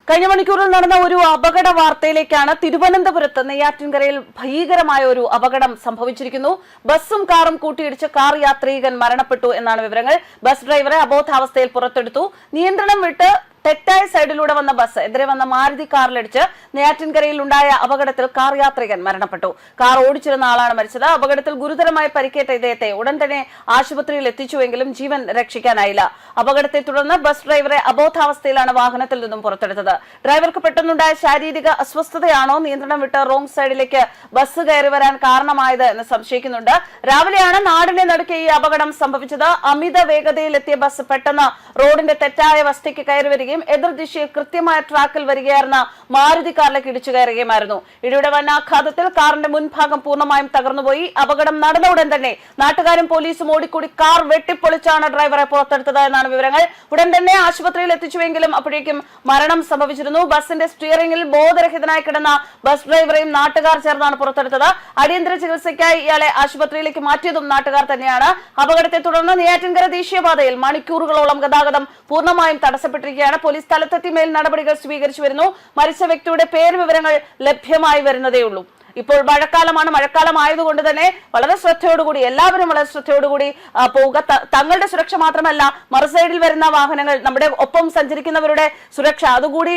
കഴിഞ്ഞ മണിക്കൂറിൽ നടന്ന ഒരു അപകട വാർത്തയിലേക്കാണ്. തിരുവനന്തപുരത്ത് നെയ്യാറ്റിൻകരയിൽ ഭീകരമായ ഒരു അപകടം സംഭവിച്ചിരിക്കുന്നു. ബസ്സും കാറും കൂട്ടിയിടിച്ച് കാർ യാത്രികൻ മരണപ്പെട്ടു എന്നാണ് വിവരങ്ങൾ. ബസ് ഡ്രൈവറെ അബോധാവസ്ഥയിൽ പുറത്തെടുത്തു. നിയന്ത്രണം വിട്ട് തെറ്റായ സൈഡിലൂടെ വന്ന ബസ് എതിരെ വന്ന മാരുതി കാറിലിടിച്ച് നെയ്യാറ്റിൻകരയിൽ ഉണ്ടായ അപകടത്തിൽ കാർ യാത്രികൻ മരണപ്പെട്ടു. കാർ ഓടിച്ചിരുന്ന ആളാണ് മരിച്ചത്. അപകടത്തിൽ ഗുരുതരമായി പരിക്കേറ്റ ഇദ്ദേഹത്തെ ഉടൻ തന്നെ ആശുപത്രിയിൽ എത്തിച്ചുവെങ്കിലും ജീവൻ രക്ഷിക്കാനായില്ല. അപകടത്തെ തുടർന്ന് ബസ് ഡ്രൈവറെ അബോധാവസ്ഥയിലാണ് വാഹനത്തിൽ നിന്നും പുറത്തെടുത്തത്. ഡ്രൈവർക്ക് പെട്ടെന്നുണ്ടായ ശാരീരിക അസ്വസ്ഥതയാണോ നിയന്ത്രണം വിട്ട് റോങ് സൈഡിലേക്ക് ബസ് കയറി വരാൻ കാരണമായത് എന്ന് സംശയിക്കുന്നുണ്ട്. രാവിലെയാണ് നാടിനെ നടുക്കിയ ഈ അപകടം സംഭവിച്ചത്. അമിത വേഗതയിലെത്തിയ ബസ് പെട്ടെന്ന് റോഡിന്റെ തെറ്റായ വശത്തേക്ക് കയറി വരികയും എതിർദിശയിൽ കൃത്യമായ ട്രാക്കിൽ വരികയായിരുന്ന മാരുതി കാറിലേക്ക് ഇടിച്ചു കയറുകയുമായിരുന്നു. ഇടിയുടെ വന്നാഘാതത്തിൽ കാറിന്റെ മുൻഭാഗം പൂർണ്ണമായും തകർന്നുപോയി. അപകടം നടന്ന ഉടൻ തന്നെ നാട്ടുകാരും പോലീസും ഓടിക്കൂടി കാർ വെട്ടിപ്പൊളിച്ചാണ് ഡ്രൈവറെ പുറത്തെടുത്തത് എന്നാണ് വിവരങ്ങൾ. ഉടൻ തന്നെ ആശുപത്രിയിൽ എത്തിച്ചുവെങ്കിലും അപ്പോഴേക്കും മരണം സംഭവിച്ചിരുന്നു. ബസിന്റെ സ്റ്റിയറിംഗിൽ ബോധരഹിതനായി കിടന്ന ബസ് ഡ്രൈവറെയും നാട്ടുകാർ ചേർന്നാണ് പുറത്തെടുത്തത്. അടിയന്തര ചികിത്സയ്ക്കായി ഇയാളെ ആശുപത്രിയിലേക്ക് മാറ്റിയതും നാട്ടുകാർ തന്നെയാണ്. അപകടത്തെ തുടർന്ന് നെയ്യാറ്റിൻകര ദേശീയപാതയിൽ മണിക്കൂറുകളോളം ഗതാഗതം പൂർണ്ണമായും തടസ്സപ്പെട്ടിരിക്കുകയാണ്. പോലീസ് സ്ഥലത്തെത്തി മേൽ നടപടികൾ സ്വീകരിച്ചു വരുന്നു. മരിച്ച വ്യക്തിയുടെ പേര് വിവരങ്ങൾ ലഭ്യമായി വരുന്നതേയുള്ളൂ. ഇപ്പോൾ മഴക്കാലമാണ്. മഴക്കാലം ആയതുകൊണ്ട് തന്നെ വളരെ ശ്രദ്ധയോടുകൂടി എല്ലാവരും വളരെ ശ്രദ്ധയോടുകൂടി പോവുക. തങ്ങളുടെ സുരക്ഷ മാത്രമല്ല, മറുസൈഡിൽ വരുന്ന വാഹനങ്ങൾ, നമ്മുടെ ഒപ്പം സഞ്ചരിക്കുന്നവരുടെ സുരക്ഷ അതുകൂടി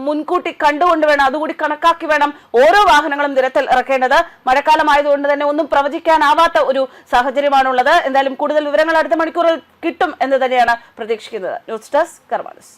മുൻകൂട്ടി കണ്ടുകൊണ്ട് വേണം, അതുകൂടി കണക്കാക്കി വേണം ഓരോ വാഹനങ്ങളും നിരത്തിൽ ഇറക്കേണ്ടത്. മഴക്കാലം ആയതുകൊണ്ട് തന്നെ ഒന്നും പ്രവചിക്കാനാവാത്ത ഒരു സാഹചര്യമാണുള്ളത്. എന്തായാലും കൂടുതൽ വിവരങ്ങൾ അടുത്ത മണിക്കൂറിൽ കിട്ടും എന്ന് തന്നെയാണ് പ്രതീക്ഷിക്കുന്നത്. News desk കർമാനസ്.